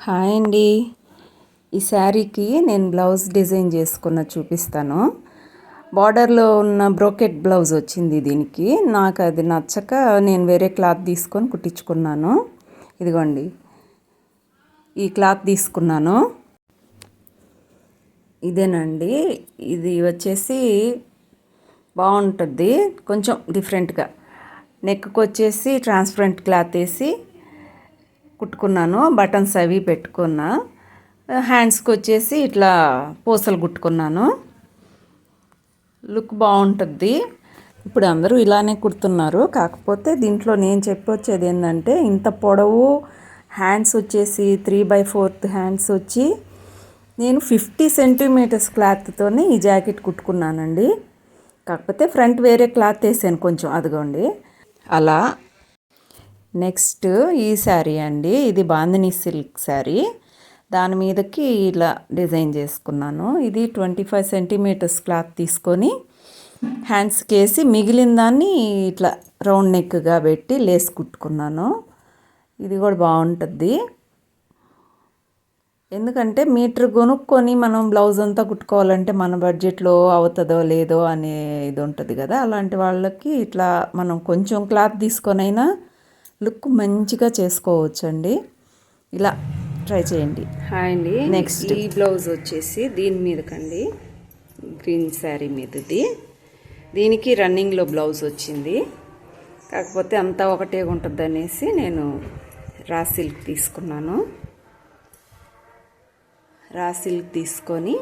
Hi అండి. ఈ శారీకి నేను బ్లౌజ్ డిజైన్ చేసుకున్న చూపిస్తాను. బార్డర్లో ఉన్న బ్రోకెట్ బ్లౌజ్ వచ్చింది దీనికి. నాకు అది నచ్చక నేను వేరే క్లాత్ తీసుకొని కుట్టించుకున్నాను. ఇదిగోండి, ఈ క్లాత్ తీసుకున్నాను. ఇదేనండి, ఇది వచ్చేసి బాగుంటుంది, కొంచెం డిఫరెంట్గా. నెక్కి వచ్చేసి ట్రాన్స్పరెంట్ క్లాత్ వేసి కుట్టుకున్నాను. బటన్స్ అవి పెట్టుకున్నా. హ్యాండ్స్కి వచ్చేసి ఇట్లా పూసలు కుట్టుకున్నాను. లుక్ బాగుంటుంది. ఇప్పుడు అందరూ ఇలానే కుడుతున్నారు. కాకపోతే దీంట్లో నేను చెప్పొచ్చేది ఏంటంటే, ఇంత పొడవు హ్యాండ్స్ వచ్చేసి 3/4 హ్యాండ్స్ వచ్చి నేను 50 సెంటీమీటర్స్ క్లాత్తోనే ఈ జాకెట్ కుట్టుకున్నానండి. కాకపోతే ఫ్రంట్ వేరే క్లాత్ వేసాను కొంచెం, అదిగోండి అలా. నెక్స్ట్ ఈ శారీ అండి, ఇది బాందినీ సిల్క్ శారీ. దాని మీదకి ఇలా డిజైన్ చేసుకున్నాను. ఇది 25 సెంటీమీటర్స్ క్లాత్ తీసుకొని హ్యాండ్స్కి వేసి మిగిలిన దాన్ని ఇట్లా రౌండ్ నెక్గా పెట్టి లేస్ కుట్టుకున్నాను. ఇది కూడా బాగుంటుంది. ఎందుకంటే మీటర్ కొనుక్కొని మనం బ్లౌజ్ అంతా కుట్టుకోవాలంటే మన బడ్జెట్లో అవుతుందో లేదో అనే ఇది ఉంటుంది కదా. అలాంటి వాళ్ళకి ఇట్లా మనం కొంచెం క్లాత్ తీసుకొనైనా లుక్ మంచిగా చేసుకోవచ్చండి. ఇలా ట్రై చేయండి. హాయ్ అండి. నెక్స్ట్ ఈ బ్లౌజ్ వచ్చేసి దీని మీదకండి, గ్రీన్ శారీ మీదది. దీనికి రన్నింగ్లో బ్లౌజ్ వచ్చింది. కాకపోతే అంతా ఒకటే ఉంటుంది అనేసి నేను రా సిల్క్ తీసుకున్నాను. రా సిల్క్ తీసుకొని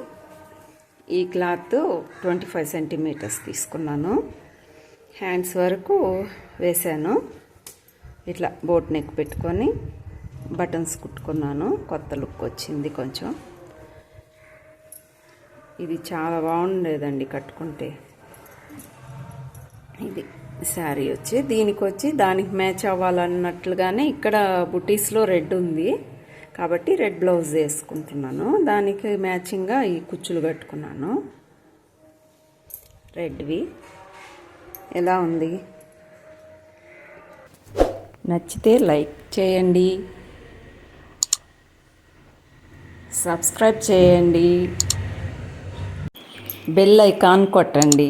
ఈ క్లాత్ 25 సెంటీమీటర్స్ తీసుకున్నాను. హ్యాండ్స్ వరకు వేసాను. ఇట్లా బోట్ నెక్ పెట్టుకొని బటన్స్ కుట్టుకున్నాను. కొత్త లుక్ వచ్చింది కొంచెం. ఇది చాలా బాగుండేదండి కట్టుకుంటే. ఇది శారీ వచ్చి దానికి మ్యాచ్ అవ్వాలన్నట్లుగానే ఇక్కడ బుటీస్లో రెడ్ ఉంది కాబట్టి రెడ్ బ్లౌజ్ వేసుకుంటున్నాను. దానికి మ్యాచింగ్గా ఈ కుచ్చులు కట్టుకున్నాను రెడ్వి. ఎలా ఉంది? నచ్చితే లైక్ చేయండి, సబ్స్క్రైబ్ చేయండి, బెల్ ఐకాన్ కొట్టండి.